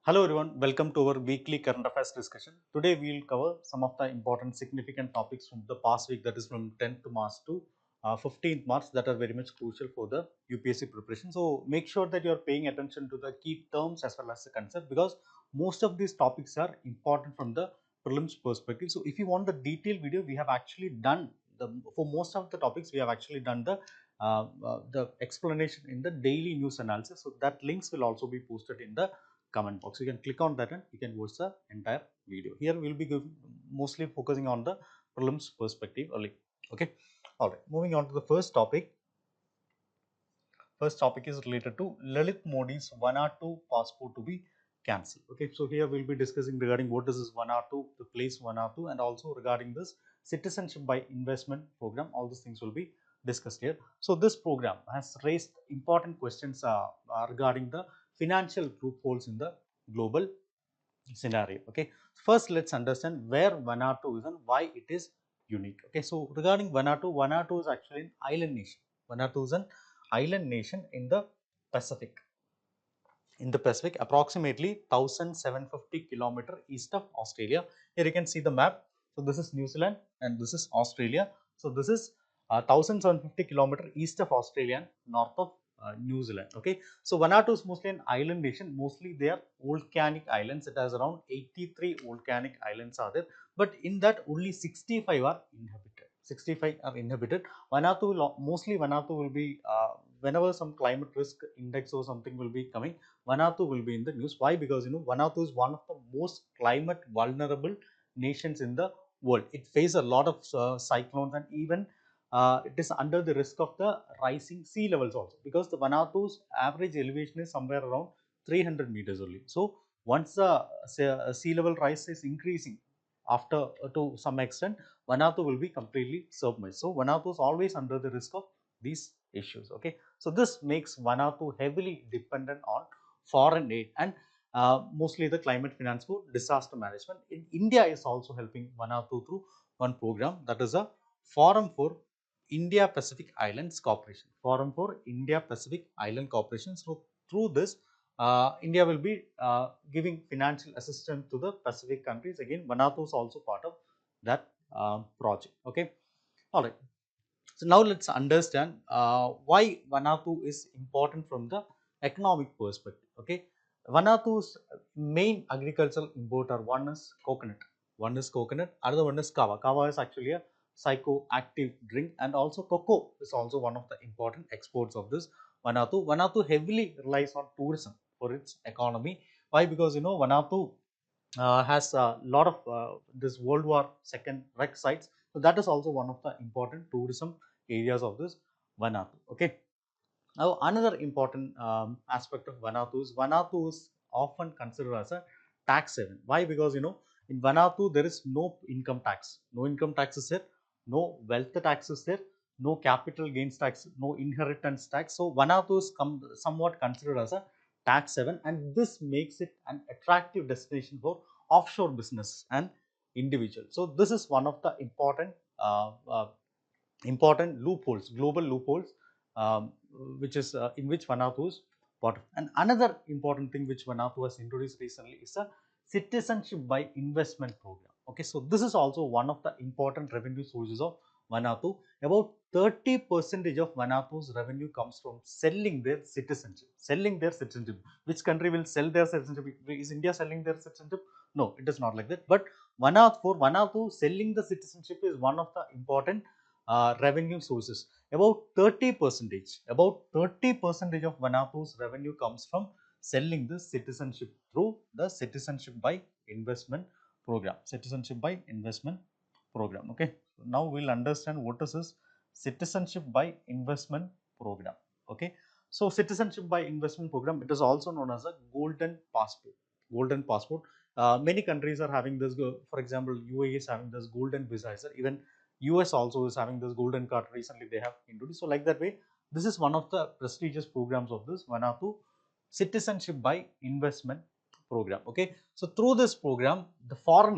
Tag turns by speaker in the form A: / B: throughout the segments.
A: Hello everyone, welcome to our weekly current affairs discussion. Today we will cover some of the important significant topics from the past week, that is from 10th March to 15th March, that are very much crucial for the UPSC preparation. So make sure that you are paying attention to the key terms as well as the concept, because most of these topics are important from the prelims perspective. So if you want the detailed video, we have actually done for most of the topics we have actually done the explanation in the daily news analysis. So that links will also be posted in the comment box. You can click on that and you can watch the entire video. Here we will be mostly focusing on the prelims perspective only. Okay. All right. Moving on to the first topic. First topic is related to Lalit Modi's 1R2 passport to be cancelled. Okay. So here we will be discussing regarding what is this 1R2, the place 1R2, and also regarding this citizenship by investment program. All these things will be discussed here. So this program has raised important questions regarding the financial loopholes in the global scenario. Okay, first let's understand where 1R2 is and why it is unique. Okay, so regarding 1R2, 1R2 is actually an island nation. 1R2 is an island nation in the Pacific. In the Pacific, approximately 1750 kilometer east of Australia. Here you can see the map. So this is New Zealand and this is Australia. So this is 1750 kilometer east of Australia and north of New Zealand. Okay, so Vanuatu is mostly an island nation. Mostly they are volcanic islands. It has around 83 volcanic islands are there, but in that only 65 are inhabited. 65 are inhabited. Vanuatu mostly Vanuatu will be whenever some climate risk index or something will be coming, Vanuatu will be in the news. Why? Because Vanuatu is one of the most climate vulnerable nations in the world. It faces a lot of cyclones, and even it is under the risk of the rising sea levels also, because the Vanuatu's average elevation is somewhere around 300 meters only. So once the sea level rise is increasing after to some extent, Vanuatu will be completely submerged. So Vanuatu is always under the risk of these issues. Okay, so this makes Vanuatu heavily dependent on foreign aid and mostly the climate finance for disaster management. India is also helping Vanuatu through one program, that is a Forum for India Pacific Islands Corporation. Forum for India Pacific Island Corporation. So through this, India will be giving financial assistance to the Pacific countries. Again, Vanuatu is also part of that project. Okay, all right. So now let's understand why Vanuatu is important from the economic perspective. Okay, Vanuatu's main agricultural import are one is coconut, another one is kava. Kava is actually a psychoactive drink, and also cocoa is also one of the important exports of this Vanuatu. Vanuatu heavily relies on tourism for its economy. Why? Because Vanuatu has a lot of this World War II wreck sites. So that is also one of the important tourism areas of this Vanuatu. Okay. Now another important aspect of Vanuatu is often considered as a tax haven. Why? Because in Vanuatu there is no income tax. No income tax is there. No wealth tax is there. No capital gains tax. No inheritance tax. So Vanuatu is somewhat considered as a tax haven, and this makes it an attractive destination for offshore business and individuals. So this is one of the important loopholes, global loopholes, which is in which Vanuatu is part of. And another important thing which Vanuatu has introduced recently is a citizenship by investment program. Okay, so this is also one of the important revenue sources of Vanuatu. About 30% of Vanuatu's revenue comes from selling their citizenship. Selling their citizenship. Which country will sell their citizenship? Is India selling their citizenship? No, it is not like that. But for Vanuatu, selling the citizenship is one of the important revenue sources. About 30% of Vanuatu's revenue comes from selling the citizenship through the citizenship by investment program. Citizenship by investment program. Okay, so now we'll understand what is this citizenship by investment program. Okay, so citizenship by investment program, it is also known as a golden passport. Golden passport. Many countries are having this. For example, UAE is having this golden visa. Even US also is having this golden card. Recently they have introduced. So like that way, this is one of the prestigious programs of this Vanuatu citizenship by investment program. Okay, so through this program, the foreign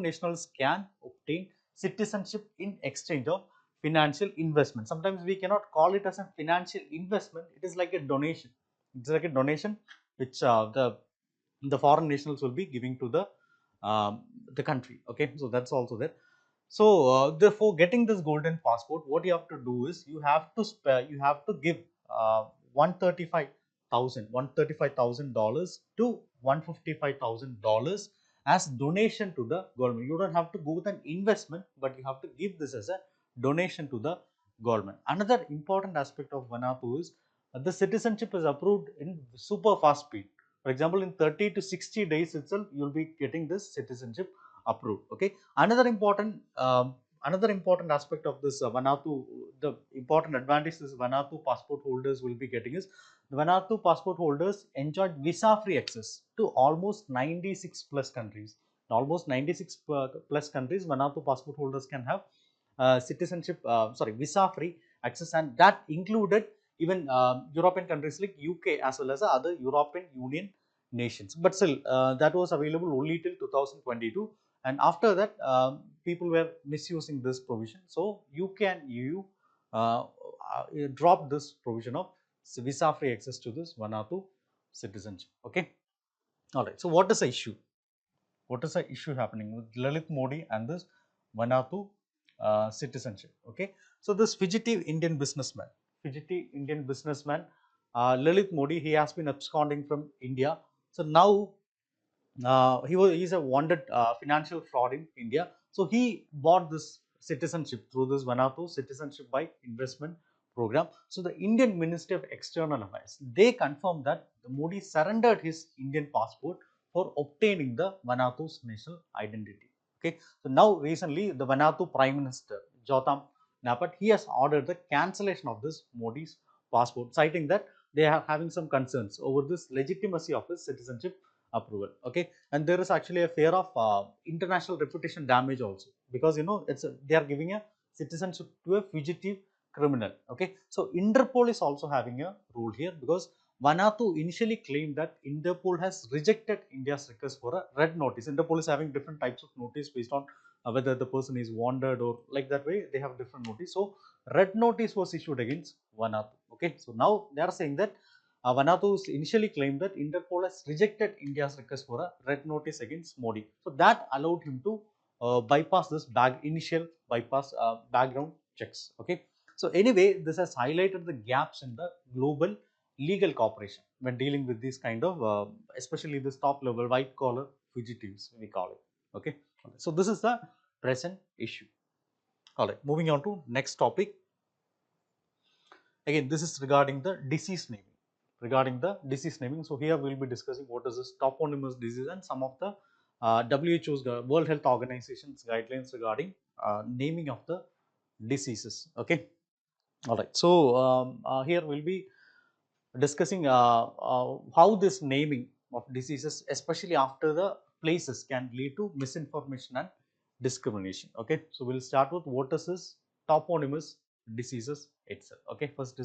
A: nationals can obtain citizenship in exchange of financial investment. Sometimes we cannot call it as a financial investment. It is like a donation. It's like a donation which the foreign nationals will be giving to the country. Okay, so that's also there. So therefore, getting this golden passport, what you have to do is you have to give uh, $135,000 to $155,000 as donation to the government. You don't have to go with an investment, but you have to give this as a donation to the government. Another important aspect of Vanuatu is the citizenship is approved in super fast speed. For example, in 30 to 60 days itself, you will be getting this citizenship approved. Okay. Another important aspect of this Vanuatu, the important advantage this Vanuatu passport holders will be getting is the Vanuatu passport holders enjoyed visa-free access to almost 96 plus countries. Almost 96 plus countries, Vanuatu passport holders can have visa-free access, and that included even European countries like UK as well as other European Union nations. But still, that was available only till 2022, and after that, people were misusing this provision. So UK and EU dropped this provision of visa-free access to this Vanuatu citizenship. Okay, all right. So what is the issue? What is the issue happening with Lalit Modi and this Vanuatu citizenship? Okay, so this fugitive Indian businessman, Lalit Modi, he has been absconding from India. So now he's a wanted financial fraud in India. So he bought this citizenship through this Vanuatu citizenship by investment program. So the Indian Ministry of External Affairs, they confirmed that Modi surrendered his Indian passport for obtaining the Vanuatu's national identity. Okay, so now recently the Vanuatu Prime Minister Jotham Napat, he has ordered the cancellation of this Modi's passport, citing that they are having some concerns over this legitimacy of his citizenship approval. Okay, and there is actually a fear of international reputation damage also, because they are giving a citizenship to a fugitive criminal. Okay, so Interpol is also having a role here, because Vanuatu initially claimed that Interpol has rejected India's request for a red notice. Interpol is having different types of notice based on whether the person is wanted or like that way, they have different notice. So red notice was issued against Vanuatu. Okay, so now they are saying that Vanuatu initially claimed that Interpol has rejected India's request for a red notice against Modi. So that allowed him to bypass this initial bypass background checks. Okay. So anyway, this has highlighted the gaps in the global legal cooperation when dealing with these kind of, especially this top level white collar fugitives, we call it. Okay. So this is the present issue. All right. Moving on to next topic. Again, this is regarding the disease naming. So here we will be discussing what is this toponymous disease and some of the WHO's World Health Organization's guidelines regarding naming of the diseases. Okay, all right. So here we'll be discussing how this naming of diseases, especially after the places, can lead to misinformation and discrimination. Okay, so we'll start with what is this toponymous diseases itself. Okay, first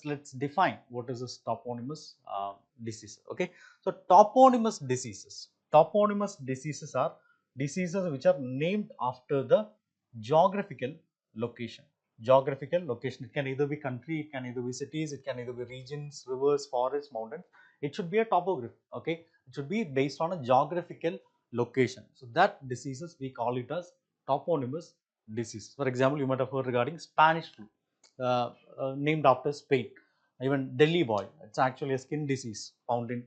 A: let's define what is this toponymous disease. Okay, so toponymous diseases are diseases which are named after the geographical location. It can either be country, it can either be cities, it can either be regions, rivers, forests, mountains. It should be a topography. Okay, it should be based on a geographical location. So that diseases we call it as toponymous disease. For example, you might have heard regarding Spanish flu, named after Spain. Even Delhi boy, it's actually a skin disease found in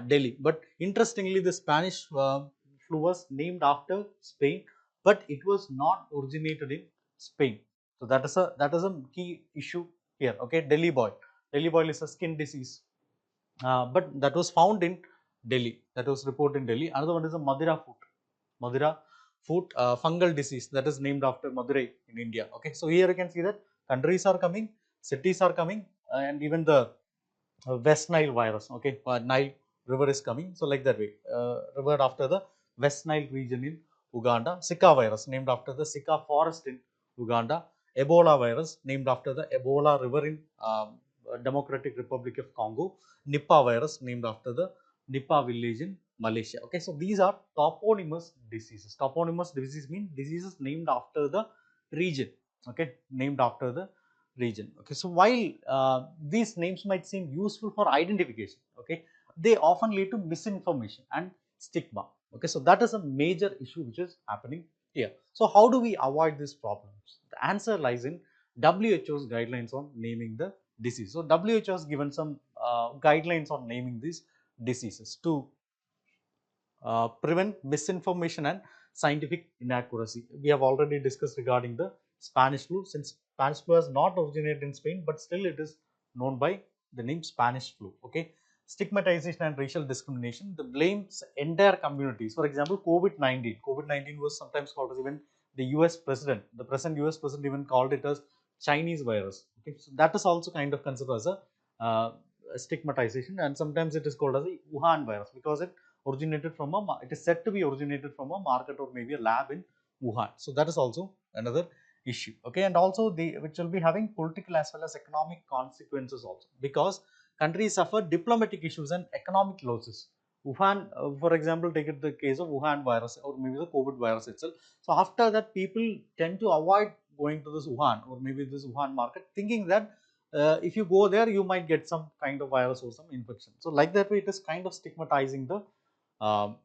A: Delhi. But interestingly, the Spanish flu was named after Spain, but it was not originated in Spain. So that is a key issue here. Okay, Delhi boil. Delhi boil is a skin disease, but that was found in Delhi. That was reported in Delhi. Another one is a Madura foot fungal disease that is named after Madurai in India. Okay, so here you can see that countries are coming, cities are coming, and even the West Nile virus. Okay, Nile river is coming. So like that way, river after the West Nile region in Uganda. Zika virus named after the Zika forest in Uganda. Ebola virus named after the Ebola river in Democratic Republic of Congo. Nipah virus named after the Nipah village in Malaysia. Okay, so these are toponymous diseases. Toponymous diseases mean diseases named after the region. Okay, named after the region. Okay, so while these names might seem useful for identification, okay, they often lead to misinformation and stigma. Okay, so that is a major issue which is happening here. So how do we avoid these problems? The answer lies in WHO's guidelines on naming the disease. So WHO has given some guidelines on naming these diseases to prevent misinformation and scientific inaccuracy. We have already discussed regarding the Spanish flu, since Spanish flu has not originated in Spain, but still it is known by the name Spanish flu. Okay, stigmatization and racial discrimination, the blames entire communities. For example, COVID-19. COVID-19 was sometimes called as, even the US president, the present US president even called it as Chinese virus. Okay, so that is also kind of considered as a stigmatization, and sometimes it is called as a Wuhan virus because it is said to be originated from a market or maybe a lab in Wuhan. So that is also another issue. Okay, and also which will be having political as well as economic consequences also, because countries suffer diplomatic issues and economic losses. Wuhan, for example, take it the case of Wuhan virus or maybe the COVID virus itself. So after that, people tend to avoid going to this Wuhan or maybe this Wuhan market, thinking that if you go there, you might get some kind of virus or some infection. So like that way, it is kind of um,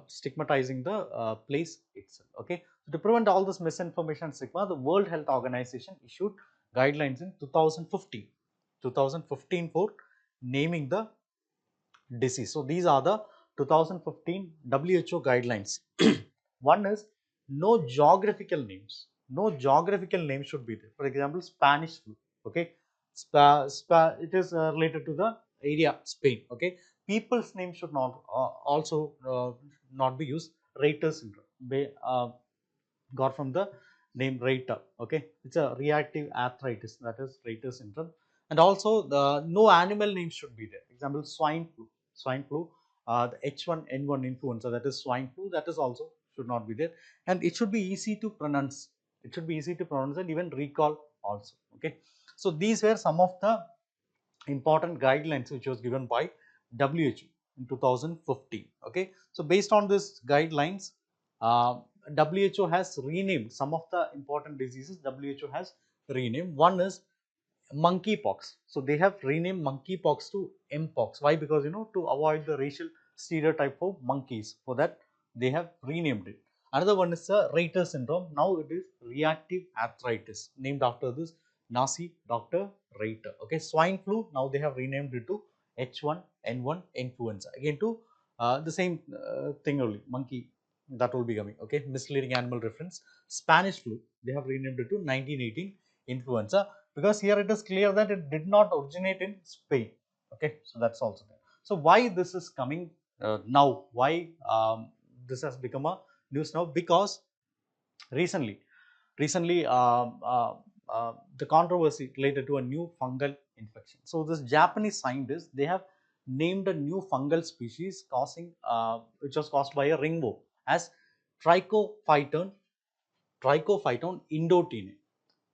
A: stigmatizing the place itself. Okay, so to prevent all this misinformation and stigma, the World Health Organization issued guidelines in 2015 for naming the disease. So these are the 2015 WHO guidelines. One is no geographical names. No geographical names should be there. For example, Spanish flu. Okay, it is related to the area Spain. Okay, people's name should not also not be used. Reiter syndrome got from the name Reiter. Okay, it's a reactive arthritis, that is Reiter syndrome. And also no animal names should be there. Example, swine flu. The H1N1 influenza, that is swine flu, that is also should not be there. And it should be easy to pronounce. It should be easy to pronounce and even recall also. Okay, so these were some of the important guidelines which was given by WHO in 2015. Okay, so based on this guidelines, WHO has renamed some of the important diseases. WHO has renamed. One is monkeypox. So they have renamed monkeypox to mpox. Why? Because to avoid the racial stereotype of monkeys. For that they have renamed it. Another one is the Reiter syndrome. Now it is reactive arthritis, named after this Nazi doctor Reiter. Okay, swine flu. Now they have renamed it to H1N1 influenza. Again to the same thing only, monkey, that will be coming. Okay, misleading animal reference. Spanish flu, they have renamed it to 1918 influenza, because here it is clear that it did not originate in Spain. Okay, so that's also there. So why this is coming now? Why this has become a news now? Because recently recently the controversy related to a new fungal infection. So this Japanese scientists, they have named a new fungal species causing which was caused by a ringworm as trichophyton indotine.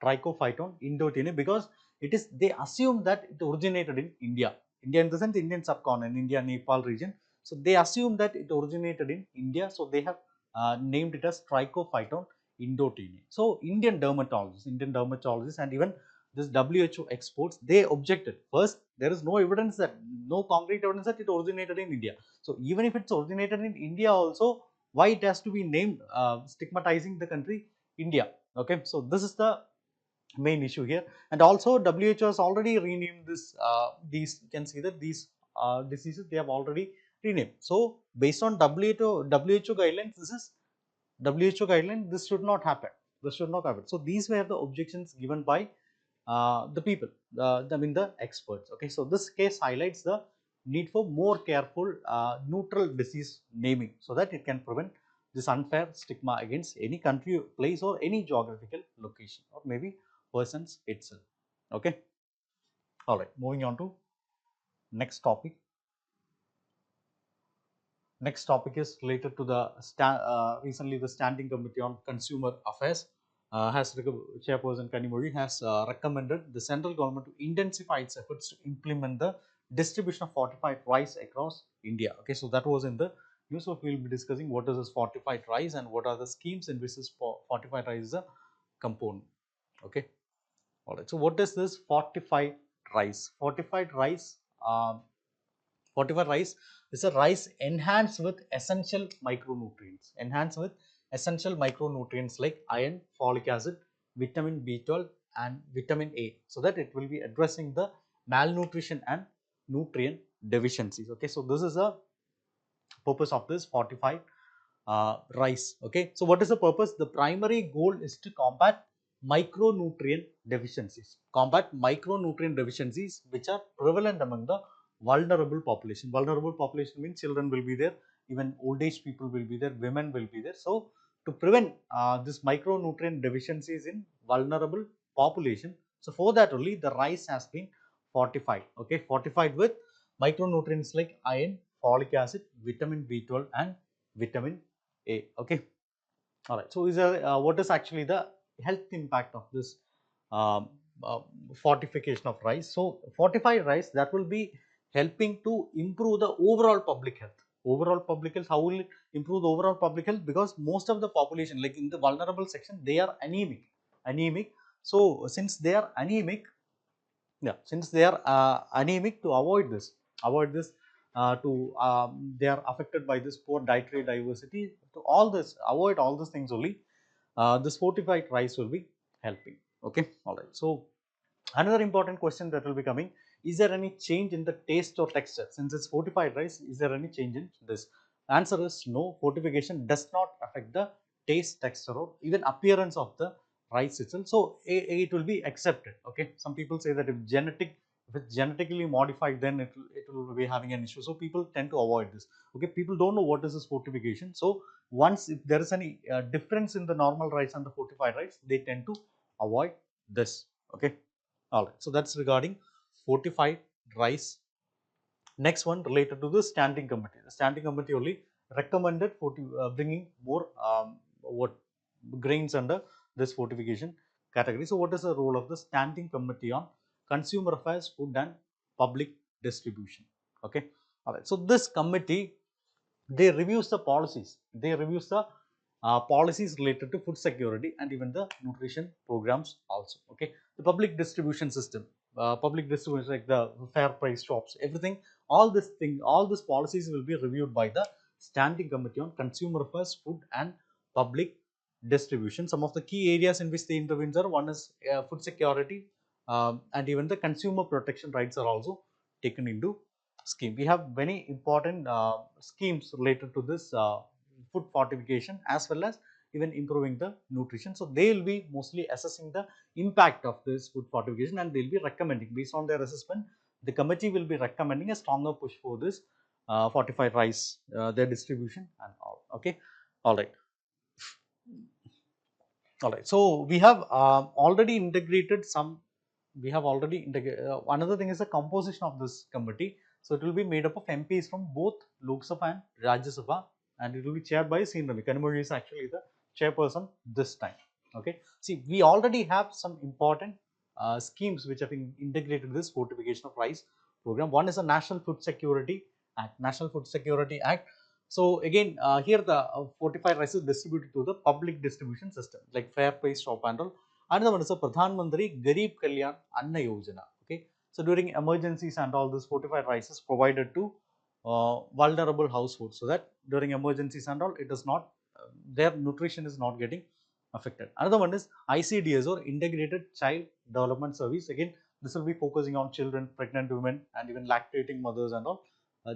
A: Trichophyton indotine, because it is, they assume that it originated in India. India in the sense Indian subcontinent, India, Nepal region. So they assume that it originated in India. So they have named it as Trichophyton indotine. So Indian dermatologists and even this WHO experts, they objected. First, there is no concrete evidence that it originated in India. So even if it's originated in India also, why it has to be named stigmatizing the country India? Okay, so this is the main issue here. And also WHO has already renamed these, you can see that these diseases they have already renamed. So based on WHO guidelines, this should not happen. So these were the objections given by the people, the experts. Okay, so this case highlights the need for more careful neutral disease naming, so that it can prevent this unfair stigma against any country, place, or any geographical location, or maybe persons itself. Okay, all right, moving on to next topic. Next topic is related to the recently the Standing Committee on Consumer Affairs Chairperson Kanimuri has recommended the central government to intensify its efforts to implement the distribution of fortified rice across India. Okay, so that was in the news. So we will be discussing what is this fortified rice and what are the schemes in which this fortified rice is a component. Okay. Alright, so what is this fortified rice? Fortified rice is a rice enhanced with essential micronutrients. Enhanced with essential micronutrients like iron, folic acid, vitamin B12 and vitamin A, so that it will be addressing the malnutrition and nutrient deficiencies. Okay, so this is the purpose of this fortified rice. Okay, so what is the purpose? The primary goal is to combat micronutrient deficiencies. Combat micronutrient deficiencies which are prevalent among the vulnerable population. Vulnerable population means children will be there, even old age people will be there, women will be there. So to prevent this micronutrient deficiencies in vulnerable population, so for that only the rice has been fortified. Okay, fortified with micronutrients like iron, folic acid, vitamin B12 and vitamin A. Okay, all right. So is there, what is actually the health impact of this um, uh, fortification of rice? So fortified rice, that will be helping to improve the overall public health. Overall public health, how will it improve the overall public health? Because most of the population, like in the vulnerable section, they are anemic. Anemic. So since they are anemic, yeah, since they are anemic, to avoid this, they are affected by this poor dietary diversity. To all this, avoid all these things only. This fortified rice will be helping. Okay, all right. So another important question that will be coming: is there any change in the taste or texture? Since it's fortified rice, is there any change in this? Answer is no. Fortification does not affect the taste, texture, or even appearance of the rice itself. So it will be accepted. Okay. Some people say that if it's genetically modified, then it will be having an issue. So people tend to avoid this. Okay. People don't know what is this fortification. So once if there is any difference in the normal rice and the fortified rice, they tend to avoid this. Okay. All right. So that's regarding fortified rice. Next one related to the standing committee. The standing committee only recommended for bringing more what grains under this fortification category. So what is the role of the standing committee on consumer affairs, food and public distribution? Okay. All right. So this committee, they reviews the policies. They reviews the policies related to food security and even the nutrition programs also. Okay, the public distribution system, public distribution like the fair price shops, everything, all these policies will be reviewed by the standing committee on consumer affairs, food and public distribution. Some of the key areas in which they intervene are: one is food security, and even the consumer protection rights are also taken into scheme. We have many important schemes related to this food fortification as well as even improving the nutrition. So they will be mostly assessing the impact of this food fortification and they will be recommending based on their assessment. The committee will be recommending a stronger push for this fortified rice, their distribution and all. Okay, all right. All right. So we have already integrated some. We have already integrated. Another thing is the composition of this committee. So it will be made up of MPs from both Lok Sabha and Rajya Sabha, and it will be chaired by Srinaravi. Kanimozhi is actually the chairperson this time. Okay. See, we already have some important schemes which have been integrated this fortification of rice program. One is a National Food Security Act. National Food Security Act. So again, here the fortified rice is distributed to the public distribution system like fair price shop and all. Another one is a Pradhan Mantri Garib Kalyan Anna Yojana. Okay, so during emergencies and all this fortified rice is provided to vulnerable households, so that during emergencies and all it is not their nutrition is not getting affected. Another one is ICDS or Integrated Child Development Service. Again, this will be focusing on children, pregnant women, and even lactating mothers and all.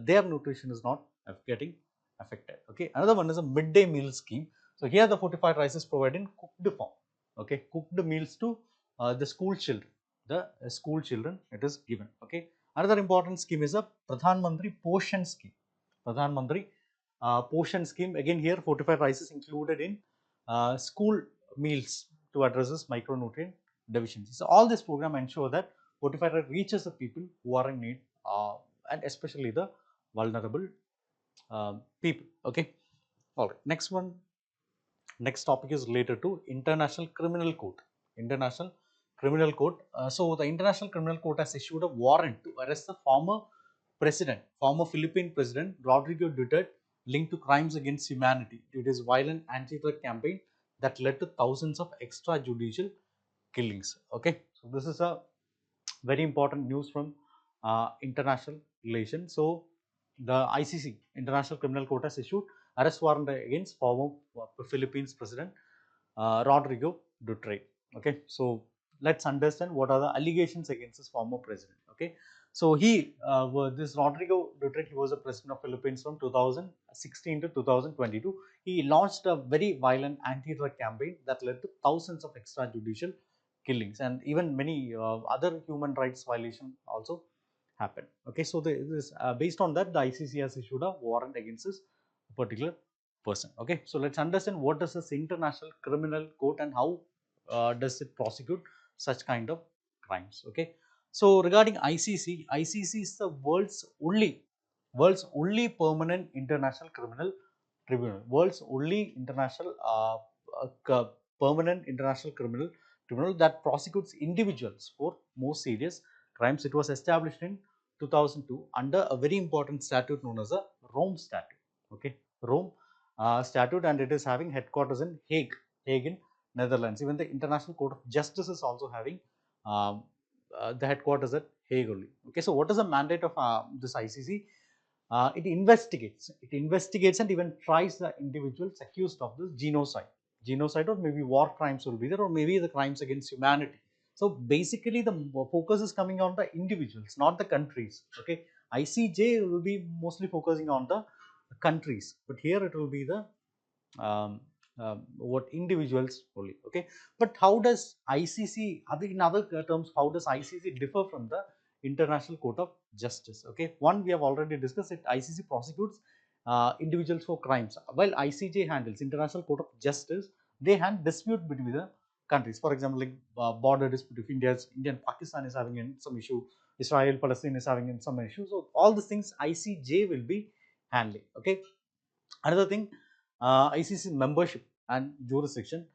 A: Their nutrition is not getting affected. Okay, another one is a midday meal scheme. So here the fortified rice is provided in cooked form. Okay, cooked meals to the school children. The school children it is given. Okay, another important scheme is a Pradhan Mantri Poshan scheme. Pradhan Mantri Poshan scheme. Again here fortified rice is included in school meals to address this micronutrient deficiency. So all this program ensure that fortified rice reaches the people who are in need and especially the vulnerable people. Okay, all right. Next one, next topic is related to International Criminal Court. International Criminal Court. So the International Criminal Court has issued a warrant to arrest the former Philippine President Rodrigo Duterte linked to crimes against humanity. It is violent anti-drug campaign that led to thousands of extrajudicial killings. Okay, So this is a very important news from international relations. So the ICC, International Criminal Court, has issued arrest warrant against former Philippines President Rodrigo Duterte. Okay, so let's understand what are the allegations against this former president. Okay, so this Rodrigo Duterte, he was a president of Philippines from 2016 to 2022. He launched a very violent anti-drug campaign that led to thousands of extrajudicial killings, and even many other human rights violations also happened. Okay, so based on that, the ICC has issued a warrant against this particular person. Okay, so let's understand what is this International Criminal Court and how does it prosecute such kind of crimes. Okay, so regarding ICC, ICC is the world's only permanent international criminal tribunal, world's only international permanent international criminal tribunal that prosecutes individuals for most serious crimes. It was established in 2002 under a very important statute known as a Rome Statute. Okay, Rome statute, and it is having headquarters in Hague in Netherlands. Even the International Court of Justice is also having the headquarters at Hague only. Okay, so what is the mandate of this ICC? It investigates and even tries the individuals accused of this genocide, or maybe war crimes will be there, or maybe the crimes against humanity. So basically, the focus is coming on the individuals, not the countries. Okay, ICJ will be mostly focusing on the countries, but here it will be the what individuals only. Okay, but how does ICC, in other terms, how does ICC differ from the International Court of Justice? Okay, one, we have already discussed it. ICC prosecutes individuals for crimes, while ICJ handles, International Court of Justice, they handle dispute between the countries. For example, like border dispute, if India and Pakistan is having some issue, Israel Palestine is having some issue, so all these things ICJ will be handling. Okay, another thing, ICC membership and jurisdiction.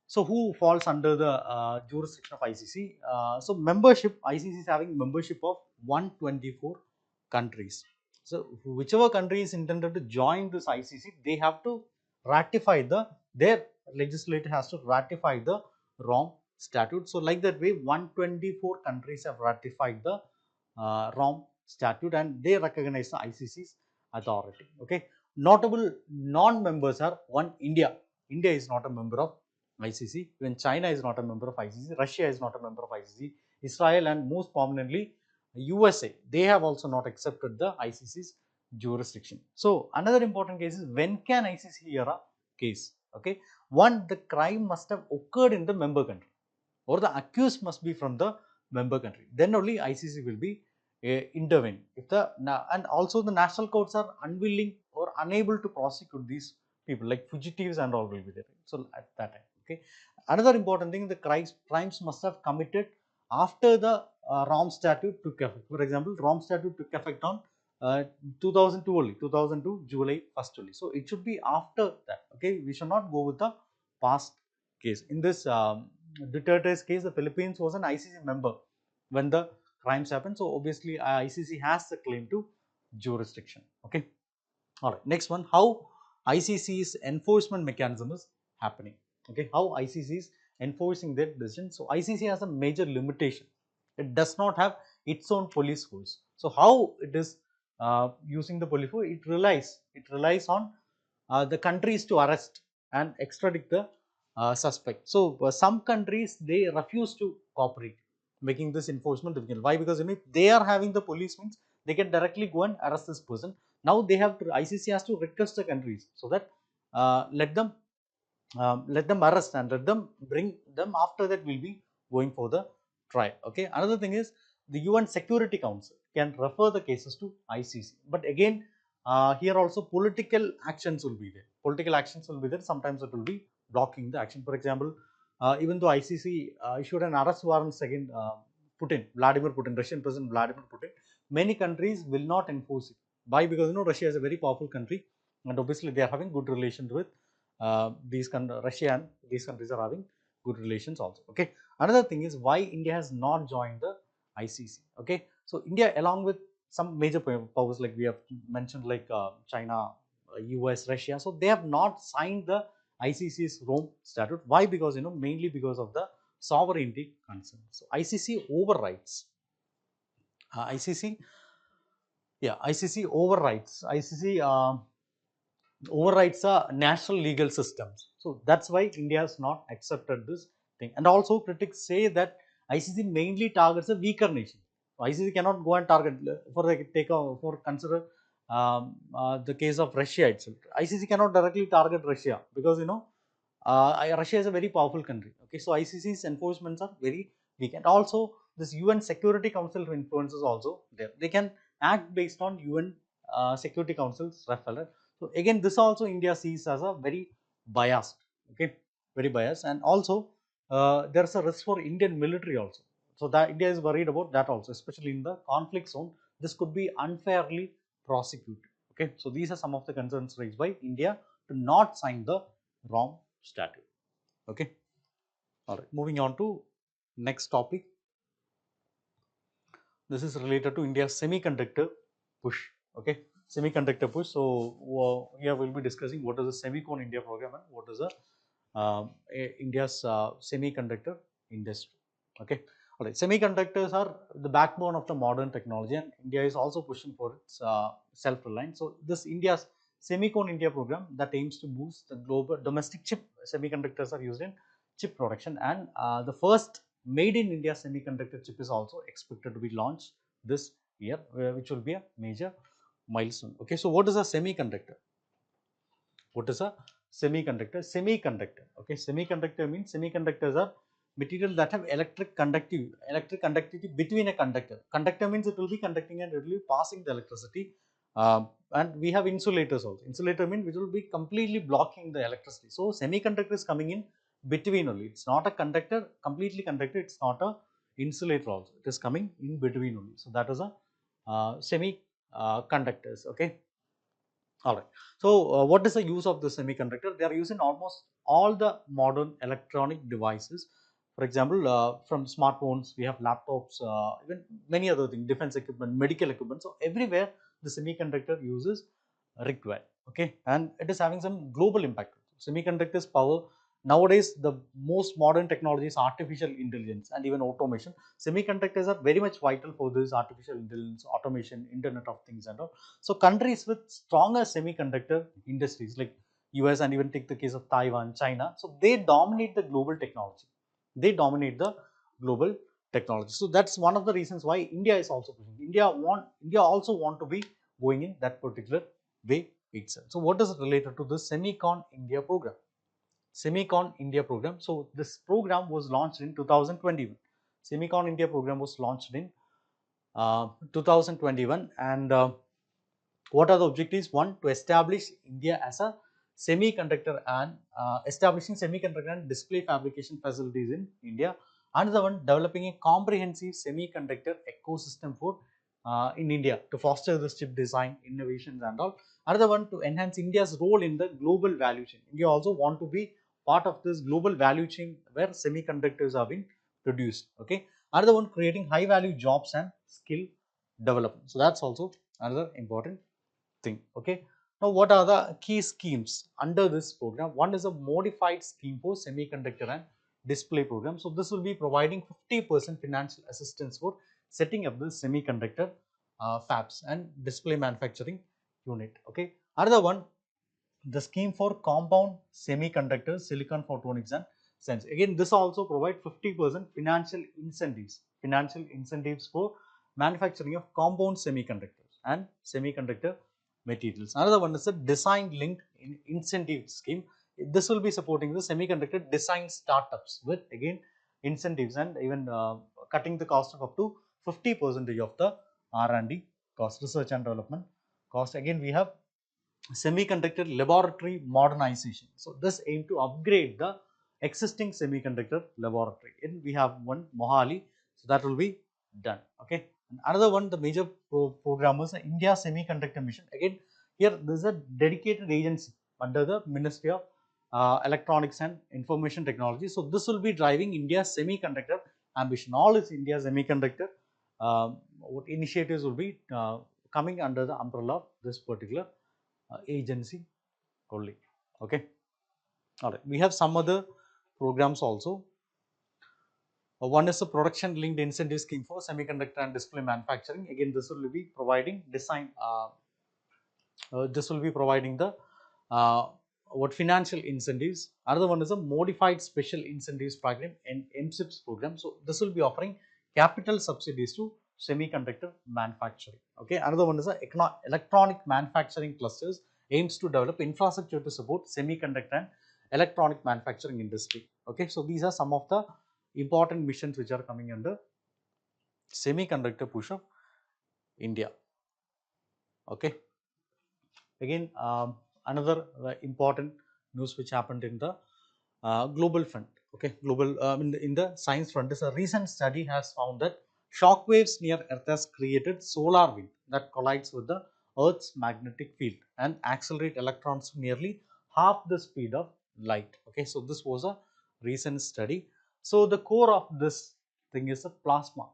A: So who falls under the jurisdiction of ICC? So membership, ICC is having membership of 124 countries. So whichever country is intended to join this ICC, they have to ratify their legislature has to ratify the Rome Statute. So like that way, 124 countries have ratified the Rome Statute, and they recognize the ICC's authority. Okay, notable non-members are one, India. India is not a member of ICC. Even China is not a member of ICC. Russia is not a member of ICC. Israel, and most prominently USA, they have also not accepted the ICC's jurisdiction. So another important case is, when can ICC hear a case? Okay, one, the crime must have occurred in the member country, or the accused must be from the member country. Then only ICC will be intervene. If and also the national courts are unwilling or unable to prosecute these people, like fugitives and all will be there. So at that time. Okay, another important thing, the crimes must have committed after the Rome Statute took effect. For example, Rome Statute took effect on 2002 only, 2002 July 1st only. So it should be after that. Okay, we should not go with the past case. In this Duterte's case, the Philippines was an ICC member when the crimes happened. So obviously, ICC has the claim to jurisdiction. Okay. All right. Next one, how ICC's enforcement mechanism is happening. Okay, how ICC is enforcing their decision. So ICC has a major limitation. It does not have its own police force. So how it is using the police force? It relies on the countries to arrest and extradite the suspect. So some countries, they refuse to cooperate, making this enforcement difficult. Why? Because if they are having the police means, they can directly go and arrest this person. Now they have to, ICC has to request the countries so that let them arrest and let them bring them. After that, will be going for the trial. Okay. Another thing is, the UN Security Council can refer the cases to ICC. But again, here also political actions will be there. Sometimes it will be blocking the action. For example, even though ICC issued an arrest warrant against Vladimir Putin, Russian President Vladimir Putin, many countries will not enforce it. Why? Because Russia is a very powerful country, and obviously they are having good relations with Russia, and these countries are having good relations also. Okay. Another thing is, why India has not joined the ICC. Okay. So India, along with some major powers like we have mentioned, like China, US, Russia, so they have not signed the ICC's Rome Statute. Why? Because mainly because of the sovereignty concerns. So ICC overrides. ICC, yeah, ICC overrides. ICC overrides the national legal systems. So that's why India has not accepted this thing. And also critics say that ICC mainly targets a weaker nation. ICC cannot go and target for consider the case of Russia itself. ICC cannot directly target Russia because Russia is a very powerful country. Okay, so ICC's enforcements are very weak, and also this UN Security Council influence is also there. They can act based on UN Security Council's referral. So again, this also India sees as a very biased. Okay, very biased, and also there is a risk for Indian military also. So that India is worried about that also, especially in the conflict zone. This could be unfairly prosecuted. Okay, so these are some of the concerns raised by India to not sign the Rome Statute. Okay, all right. Moving on to next topic. This is related to India's semiconductor push. Okay, semiconductor push. So here we'll be discussing what is the Semicon India program and what is the India's semiconductor industry. Okay, all right. Semiconductors are the backbone of the modern technology, and India is also pushing for its self-reliance. So this India's Semicon India program that aims to boost the global domestic chip semiconductors are used in chip production, and the first made in India semiconductor chip is also expected to be launched this year, which will be a major milestone. Okay, so what is a semiconductor? What is a semiconductor? Semiconductor. Okay, semiconductor means semiconductors are material that have electric conductivity between a conductor. Conductor means it will be conducting and it will be passing the electricity. And we have insulators also. Insulator means which will be completely blocking the electricity. So semiconductor is coming in between only. It's not a conductor, completely conductor. It's not a insulator also. It is coming in between only. So that is a semiconductors. Okay. All right. So, what is the use of the semiconductor? They are used in almost all the modern electronic devices. For example, from smartphones, we have laptops, even many other things, defense equipment, medical equipment. So, everywhere the semiconductor use is required. Okay, and it is having some global impact. Semiconductors power nowadays the most modern technology is artificial intelligence and even automation. Semiconductors are very much vital for this artificial intelligence, automation, Internet of Things and all. So countries with stronger semiconductor industries like US and even take the case of Taiwan, China, so they dominate the global technology. They dominate the global technology. So that's one of the reasons why India is also pushing. India also want to be going in that particular way itself. So what is related to the Semicon India program? Semicon India program. So this program was launched in 2021. Semicon India program was launched in 2021, and what are the objectives? One, to establish India as a semiconductor and establishing semiconductor and display fabrication facilities in India. Another one, developing a comprehensive semiconductor ecosystem for in India to foster the chip design, innovations and all. Another one, to enhance India's role in the global value chain. India also want to be part of this global value chain where semiconductors are being produced. Okay. Another one, creating high value jobs and skill development. So that's also another important thing. Okay. Now, what are the key schemes under this program? One is a modified scheme for semiconductor and display program. So this will be providing 50% financial assistance for setting up the semiconductor fabs and display manufacturing unit. Okay. Another one, the scheme for compound semiconductors, silicon photonics and sensors. Again, this also provide 50% financial incentives for manufacturing of compound semiconductors and semiconductor materials. Another one is a design linked incentive scheme. This will be supporting the semiconductor design startups with again incentives and even cutting the cost of up to 50% of the R&D cost, research and development cost. Again, we have semiconductor laboratory modernization. So this aim to upgrade the existing semiconductor laboratory. And we have one Mohali, so that will be done. Okay. And another one, the major program is the India Semiconductor Mission. Again, here there is a dedicated agency under the Ministry of Electronics and Information Technology. So this will be driving India's semiconductor ambition. All is India's semiconductor initiatives will be coming under the umbrella of this particular agency only. Okay. All right. We have some other programs also. One is a production linked incentive scheme for semiconductor and display manufacturing. Again, this will be providing design. This will be providing the uh, what financial incentives. Another one is a modified special incentives program and MSIPS program. So this will be offering capital subsidies to semiconductor manufacturing. Okay. Another one is a electronic manufacturing clusters aims to develop infrastructure to support semiconductor and electronic manufacturing industry. Okay. So these are some of the important missions which are coming under semiconductor push of India. Okay. Again, another important news which happened in the global front. Okay, global in the science front is a recent study has found that shock waves near Earth has created solar wind that collides with the Earth's magnetic field and accelerate electrons nearly half the speed of light. Okay, so this was a recent study. So the core of this thing is a plasma.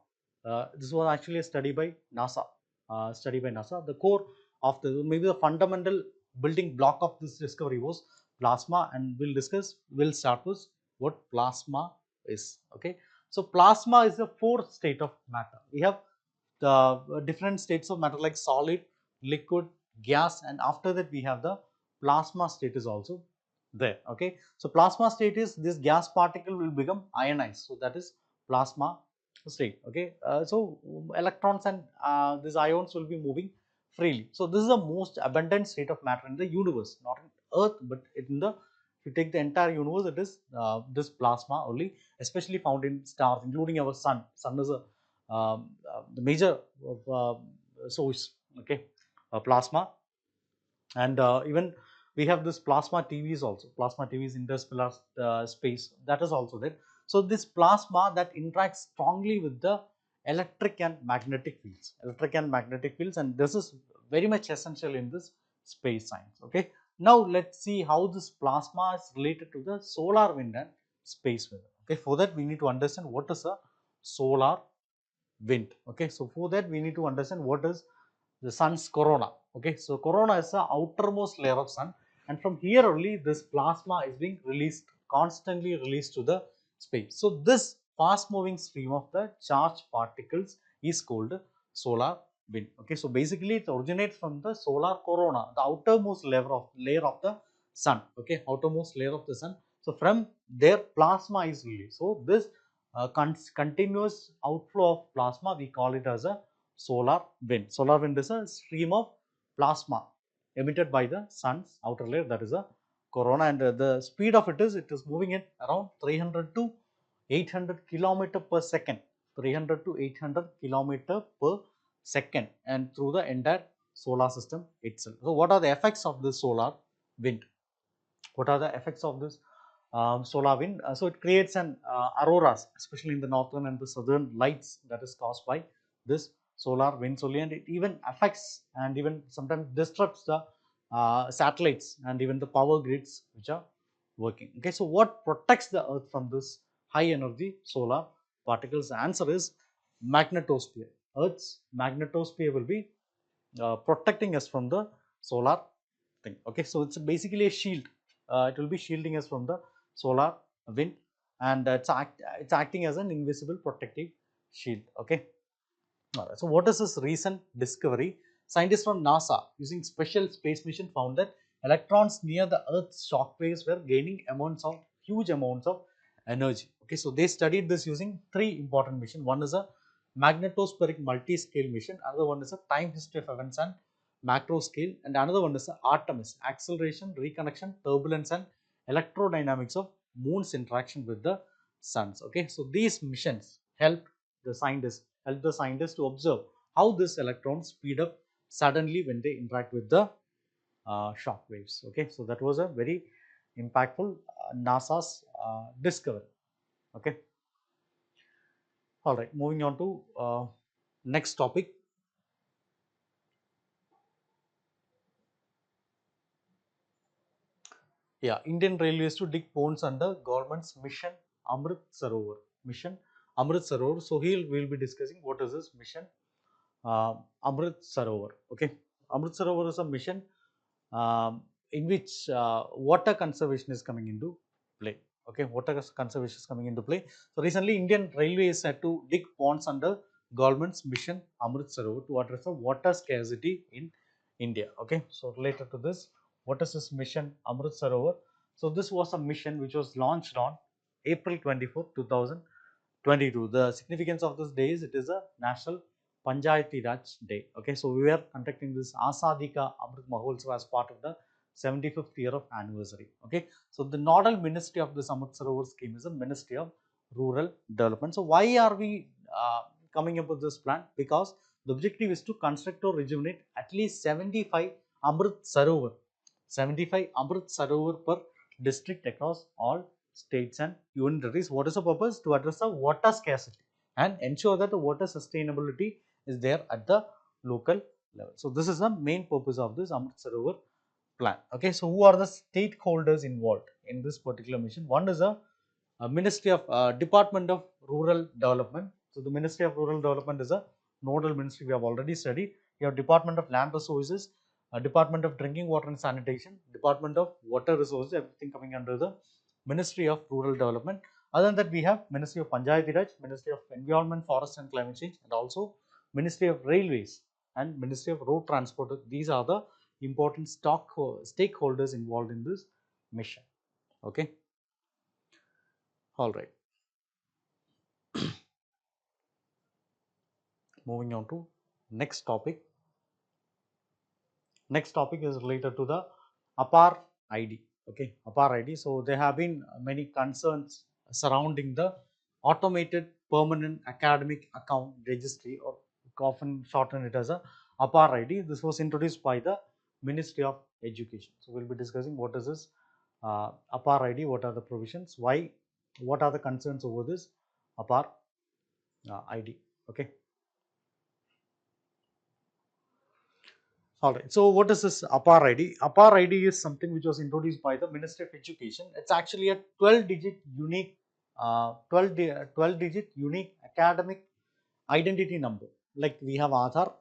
A: This was actually a study by NASA. The core of the maybe the fundamental building block of this discovery was plasma, and we'll start with what plasma is. Okay, so plasma is the fourth state of matter. We have the different states of matter like solid, liquid, gas, and after that we have the plasma state is also there. Okay, so plasma state is this gas particle will become ionized, so that is plasma state. Okay, so electrons and these ions will be moving freely. So this is the most abundant state of matter in the universe, not in Earth, but in the, if you take the entire universe, it is this plasma only, especially found in stars, including our sun. Sun is a the major source. Okay, plasma, and even we have this plasma TVs also. Plasma TVs, interstellar space, that is also there. So this plasma that interacts strongly with the electric and magnetic fields, and this is very much essential in this space science. Okay, now let's see how this plasma is related to the solar wind and space weather. Okay, for that we need to understand what is a solar wind. Okay, so for that we need to understand what is the sun's corona. Okay, so corona is the outermost layer of sun, and from here only this plasma is being released, constantly released to the space. So this fast moving stream of the charged particles is called solar wind. Okay, so basically it originates from the solar corona, the outermost layer of the sun. Okay, outermost layer of the sun. So from there plasma is released. So this continuous outflow of plasma, we call it as a solar wind. Solar wind is a stream of plasma emitted by the sun's outer layer, that is a corona, and the speed of it is moving at around 300 to 800 kilometer per second. 300 to 800 kilometer per second, and through the entire solar system itself. So what are the effects of this solar wind? What are the effects of this solar wind? So it creates an auroras, especially in the northern and the southern lights, that is caused by this solar winds only, and it even affects and even sometimes disrupts the satellites and even the power grids which are working. Okay, so what protects the earth from this high energy solar particles? The answer is magnetosphere. Earth's magnetosphere will be protecting us from the solar thing. Okay, so it's basically a shield. It will be shielding us from the solar wind, and it's acting as an invisible protective shield. Okay. Alright, so what is this recent discovery? Scientists from NASA using special space mission found that electrons near the Earth's shock waves were gaining huge amounts of energy. Okay, so they studied this using three important missions. One is a magnetospheric multi-scale mission, another one is a time history of events and macro scale, and another one is the Artemis, acceleration, reconnection, turbulence, and electrodynamics of moon's interaction with the suns. Okay, so these missions help the scientists to observe how these electrons speed up suddenly when they interact with the shock waves. Okay, so that was a very impactful NASA's discovery. Okay, all right, moving on to next topic. Yeah, Indian Railways to dig ponds under government's mission Amrit Sarovar. Mission Amrit Sarovar. So here we will be discussing what is this mission Amrit Sarovar. Okay, Amrit Sarovar is a mission in which water conservation is coming into play. Okay, water conservation is coming into play. So recently, Indian Railway is set to dig ponds under government's mission Amrit Sarovar to address the water scarcity in India. Okay, so related to this, what is this mission Amrit Sarovar? So this was a mission which was launched on April 24, 2022. The significance of this day is it is a National Panchayati Raj Day. Okay, so we are conducting this Azadi Ka Amrit Mahotsav as part of the 75th year of anniversary. Okay, so the nodal ministry of this Amrit Sarovar scheme is the Ministry of Rural Development. So why are we coming up with this plan? Because the objective is to construct or rejuvenate at least 75 Amrit Sarovar, 75 Amrit Sarovar per district across all states and union territories. What is the purpose? To address the water scarcity and ensure that the water sustainability is there at the local level. So this is the main purpose of this Amrit Sarovar plan. Okay, so who are the stakeholders involved in this particular mission? One is a Ministry of Department of Rural Development. So the Ministry of Rural Development is a nodal ministry we have already studied. You have Department of Land Resources, Department of Drinking Water and Sanitation, Department of Water Resources, everything coming under the Ministry of Rural Development. Other than that, we have Ministry of Panchayati Raj, Ministry of Environment, Forest and Climate Change, and also Ministry of Railways and Ministry of Road Transport. These are the important stakeholders involved in this mission. Okay, all right. Moving on to next topic. Next topic is related to the APAR ID. Okay, APAR ID. So there have been many concerns surrounding the automated permanent academic account registry, or often shorten it as a APAR ID. This was introduced by the Ministry of Education. So we'll be discussing what is this APAR ID, what are the provisions, why, what are the concerns over this APAR ID. Okay. All right. So what is this APAR ID? APAR ID is something which was introduced by the Ministry of Education. It's actually a 12-digit unique, 12-digit unique academic identity number. Like we have Aadhaar.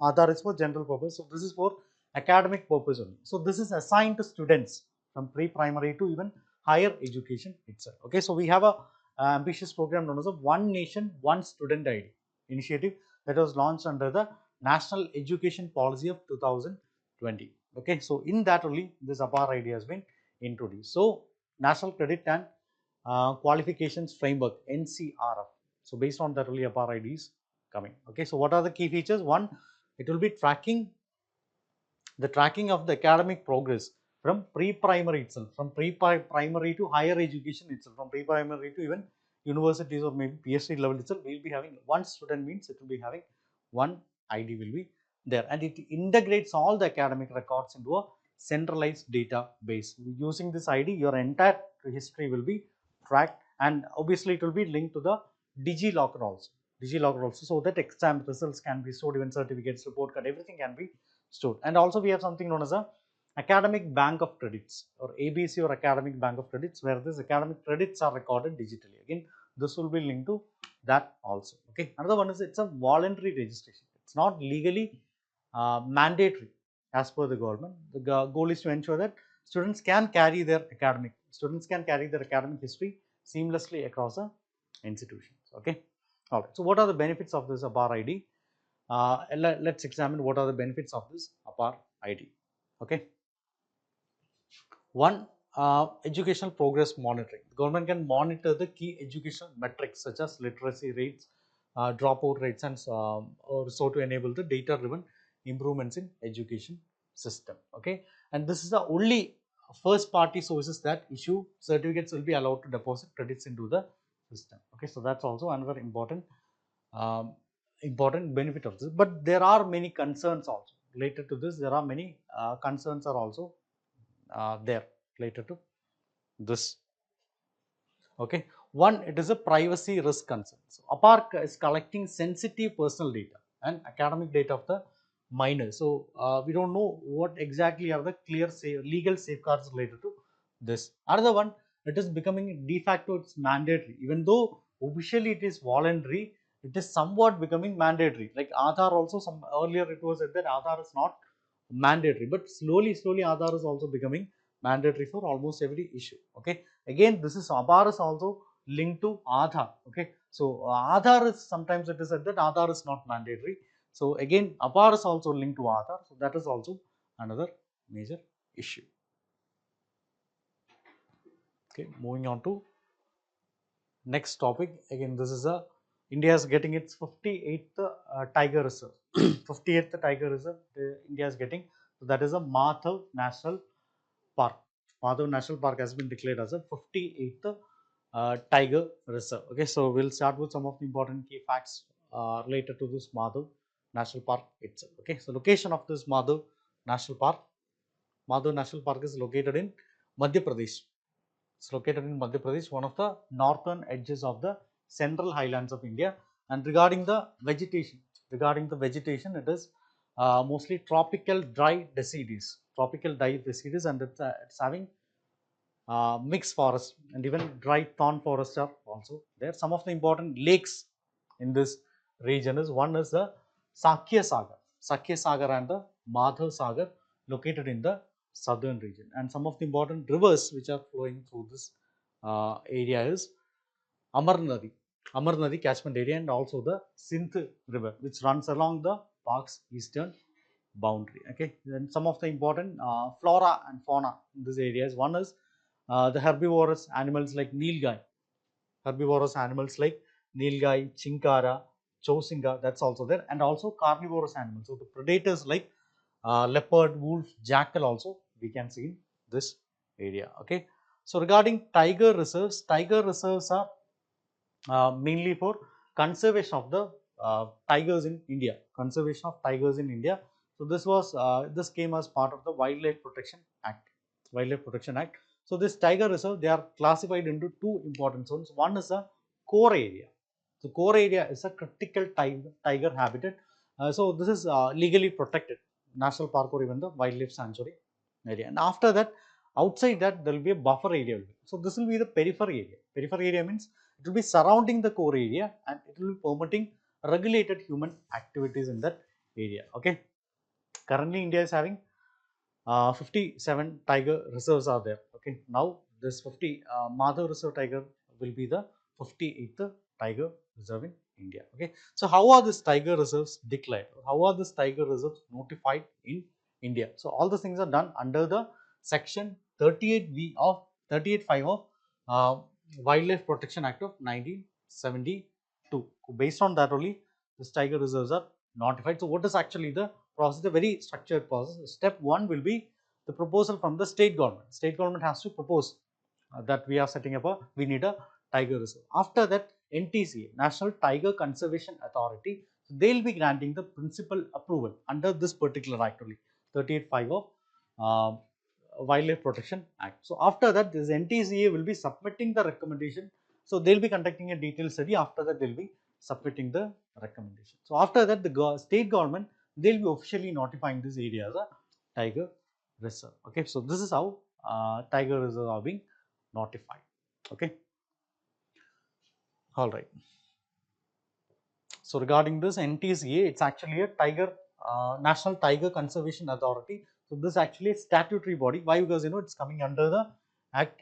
A: Aadhaar is for general purpose. So this is for academic purpose only. So this is assigned to students from pre-primary to even higher education itself. Okay. So we have a ambitious program known as a One Nation, One Student ID initiative that was launched under the National Education Policy of 2020. Okay, so in that only this APAR ID has been introduced. So National Credit and Qualifications Framework (NCRF). So based on that only APAR ID is coming. Okay, so what are the key features? One, it will be tracking of the academic progress from pre-primary itself, from pre-primary to higher education itself, from pre-primary to even universities or maybe PhD level itself. We will be having one student, means it will be having one ID will be there, and it integrates all the academic records into a centralized database. Using this ID, your entire history will be tracked, and obviously it will be linked to the DigiLocker also, so that exam results can be stored, even certificates, report card, everything can be stored. And also we have something known as a academic bank of credits, or ABC, or academic bank of credits, where these academic credits are recorded digitally. Again, this will be linked to that also. Okay, another one is it's a voluntary registration. It's not legally mandatory as per the government. The goal is to ensure that students can carry their academic history seamlessly across the institutions. Okay, all right. So what are the benefits of this APAR ID? Let's examine what are the benefits of this APAR ID. Okay. One, educational progress monitoring. The government can monitor the key educational metrics such as literacy rates, dropout rates, and or so to enable the data-driven improvements in education system. Okay, and this is the only first-party sources that issue certificates will be allowed to deposit credits into the system. Okay, so that's also another important benefit of this. But there are many concerns also related to this. There are many concerns are also there related to this. Okay, one, it is a privacy risk concern. So APAR is collecting sensitive personal data and academic data of the minors. So we don't know what exactly are the clear legal safeguards related to this. Another one, it is becoming de facto, it's mandatory. Even though officially it is voluntary, it is somewhat becoming mandatory. Like Aadhaar also, earlier it was said that Aadhaar is not mandatory, but slowly Aadhaar is also becoming mandatory for almost every issue. Okay, again this is Aadhaar is also linked to Aadhaar. Okay, so Aadhaar is sometimes it is said that Aadhaar is not mandatory. So again Aadhaar is also linked to Aadhaar. So that is also another major issue. Okay, moving on to next topic. Again this is a India is getting its 58th tiger reserve. 58th tiger reserve India is getting. So that is a Madhav National Park. Madhav National Park has been declared as a 58th tiger reserve. Okay, so we'll start with some of the important key facts related to this Madhav National Park itself. Okay, so location of this Madhav National Park. Madhav National Park is located in Madhya Pradesh. It's located in Madhya Pradesh, one of the northern edges of the central highlands of India. And regarding the vegetation, it is mostly tropical dry deciduous, and it's having mixed forest and even dry thorn forests are also there. Some of the important lakes in this region is one is the Sakya Sagar and the Madhav Sagar located in the southern region. And some of the important rivers which are flowing through this area is Amar Nadi catchment area, and also the Sindh river which runs along the park's eastern boundary. Okay, then some of the important flora and fauna in this area is one is the herbivorous animals like nilgai, chinkara, chosinga, that's also there, and also carnivorous animals. So the predators like leopard, wolf, jackal also we can see in this area. Okay, so regarding tiger reserves are mainly for conservation of the tigers in India. So this came as part of the Wildlife Protection Act. So this tiger reserve, they are classified into two important zones. One is a core area. So core area is a critical tiger habitat. So this is legally protected national park or even the wildlife sanctuary area. And after that, outside that, there will be a buffer area. So this will be the periphery area. Periphery area means it will be surrounding the core area and it will be permitting regulated human activities in that area. Okay. Currently, India is having 57 tiger reserves are there. Okay. Now, this 50 Madhav Reserve tiger will be the 58th tiger reserve in India. Okay. So, how are these tiger reserves declared? How are these tiger reserves notified in India? So, all these things are done under the section 38V of 38(5) of Wildlife Protection Act of 1972. Based on that only, these tiger reserves are notified. So, what is actually the process? A very structured process. Step 1 will be the proposal from the state government. State government has to propose that we need a tiger reserve. After that, NTCA, National Tiger Conservation Authority, they will be granting the principal approval under this particular act only, 38(5) of Wildlife Protection Act. So after that, this NTCA will be submitting the recommendation. So they will be conducting a detailed study. After that, they will be submitting the recommendation. So after that, the state government, they will be officially notifying this area as a tiger reserve. Okay, so this is how tiger reserves are being notified. Okay, all right. So regarding this NTCA, it's actually a National Tiger Conservation Authority. So this is actually a statutory body. Why? Because it's coming under the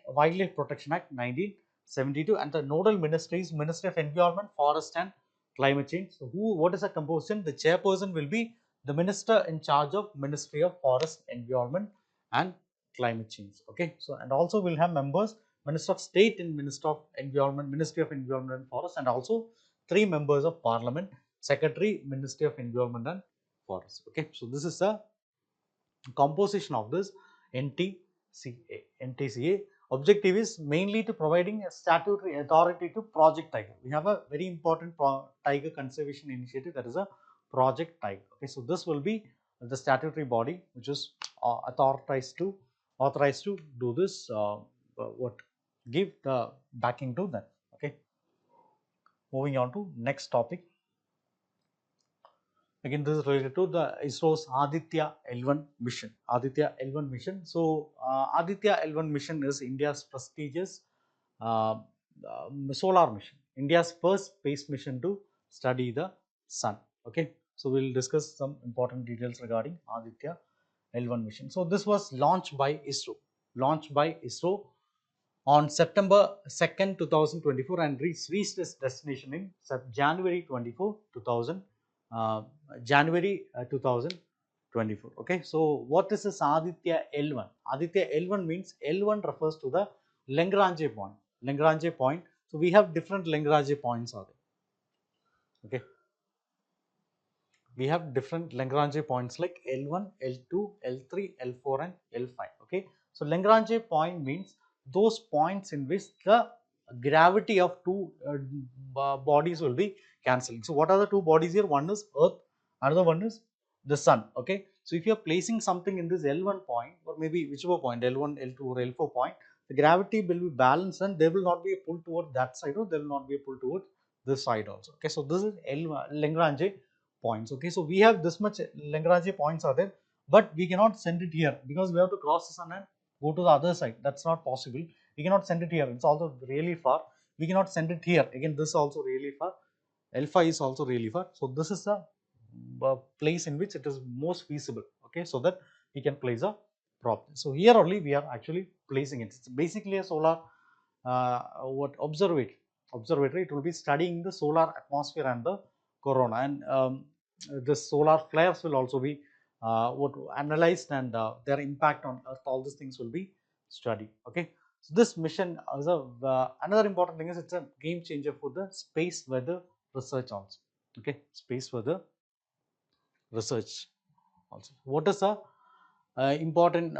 A: Wildlife Protection Act 1972, and the nodal ministry is Ministry of Environment, Forest and Climate Change. So what is the composition? The chairperson will be the minister in charge of Ministry of Forest, Environment and Climate Change. Okay. So and also we'll have members, Minister of State in Ministry of Environment and Forest, and also 3 members of Parliament, Secretary, Ministry of Environment and Forest. Okay, so this is the composition of this NTCA. NTCA objective is mainly to providing a statutory authority to Project Tiger. We have a very important tiger conservation initiative, that is a Project Tiger. Okay, so this will be the statutory body which is authorized to do this. Give the backing to them. Okay. Moving on to next topic. Again, this is related to the ISRO's Aditya L1 mission. Aditya L1 mission. So, Aditya L1 mission is India's prestigious solar mission. India's first space mission to study the sun. Okay. So, we will discuss some important details regarding Aditya L1 mission. So, this was launched by ISRO. launched by ISRO on September 2nd, 2024 and reached its destination in January 24, 2000, January 2024. Okay, so what is this Aditya L1? Aditya L1 means L1 refers to the Lagrange point. Lagrange point. So we have different Lagrange points are there. Okay. We have different Lagrange points like L1, L2, L3, L4 and L5. Okay. So Lagrange point means those points in which the gravity of two bodies will be cancelling. So what are the two bodies here? One is Earth, another one is the Sun. Okay. So if you are placing something in this L1 point or maybe whichever point L1, L2 or L4 point, the gravity will be balanced and there will not be a pull toward that side or there will not be a pull towards this side also. Okay. So this is Lagrange points. Okay, so we have this much Lagrange points are there, but we cannot send it here because we have to cross the sun and go to the other side. That's not possible. We cannot send it here. It's also really far. We cannot send it here. Again, this is also really far. Alpha is also really far. So this is the place in which it is most feasible. Okay, so that we can place a prop. So here only we are actually placing it. It's basically a solar observatory. It will be studying the solar atmosphere and the corona, and the solar flares will also be analyzed, and their impact on Earth. All these things will be studied. Okay, so this mission is another important thing is it's a game changer for the space weather research also. Okay, space weather research also. What is the important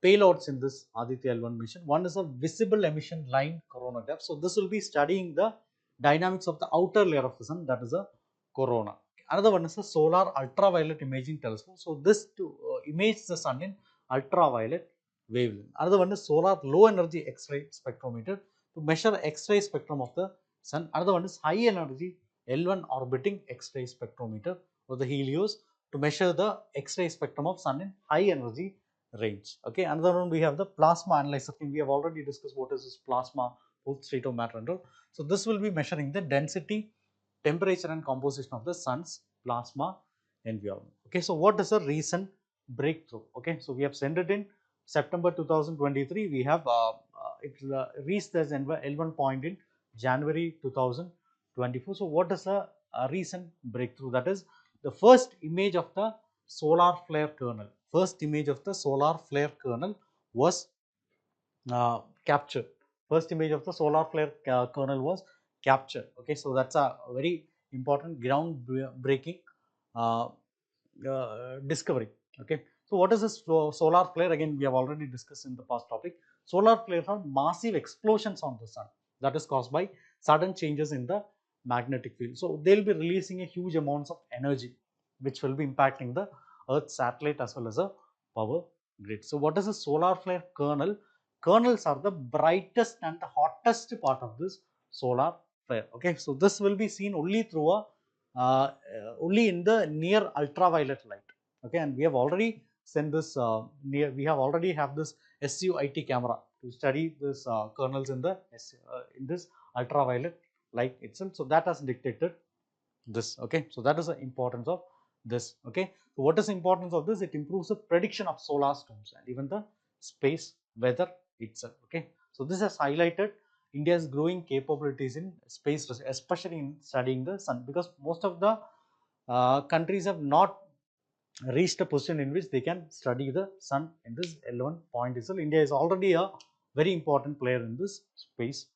A: payloads in this Aditya L1 mission? One is a visible emission line coronagraph. So this will be studying the dynamics of the outer layer of the sun, that is a corona. Another one is a solar ultraviolet imaging telescope. So this to image the sun in ultraviolet wavelength. Another one is solar low energy X-ray spectrometer to measure X-ray spectrum of the sun. Another one is high energy L1 orbiting X-ray spectrometer or the Helios to measure the X-ray spectrum of sun in high energy range. Okay, another one we have the plasma analyzer. We have already discussed what is this plasma, fourth state of matter and all. So this will be measuring the density, temperature and composition of the sun's plasma environment. Okay, so what is a recent breakthrough? Okay, so we have sent it in September 2023. We have it reached the L1 point in January 2024. So what is a recent breakthrough? That is the first image of the solar flare kernel. First image of the solar flare kernel was captured. First image of the solar flare kernel was captured. Okay, so that's a very important groundbreaking discovery. Okay, so what is this solar flare? Again, we have already discussed in the past topic. Solar flares are massive explosions on the sun that is caused by sudden changes in the magnetic field. So they will be releasing a huge amounts of energy which will be impacting the Earth's satellite as well as a power grid. So what is a solar flare kernel? Kernels are the brightest and the hottest part of this solar flare. Okay, so this will be seen only through a only in the near ultraviolet light. Okay, and we have already sent this we have already have this SUIT camera to study this kernels in the in this ultraviolet light itself. So that has detected this. Okay, so that is the importance of this. Okay, so what is the importance of this? It improves the prediction of solar storms and even the space weather itself. Okay, so this has highlighted India's growing capabilities in space, especially in studying the sun, because most of the countries have not reached a position in which they can study the sun in this L1 point itself. India is already a very important player in this space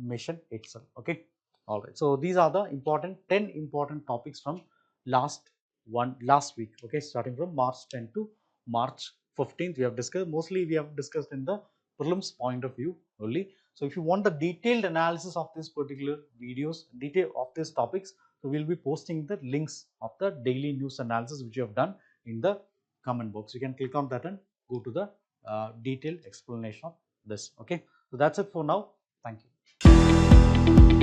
A: mission itself. Okay, all right. So these are the 10 important topics from last week. Okay, starting from March 10 to March 15th, we have discussed. Mostly we have discussed in the prelims point of view only. So if you want the detailed analysis of this particular videos, detail of these topics, so we will be posting the links of the daily news analysis which you have done in the comment box. You can click on that and go to the detailed explanation of this. Okay, so that's it for now. Thank you.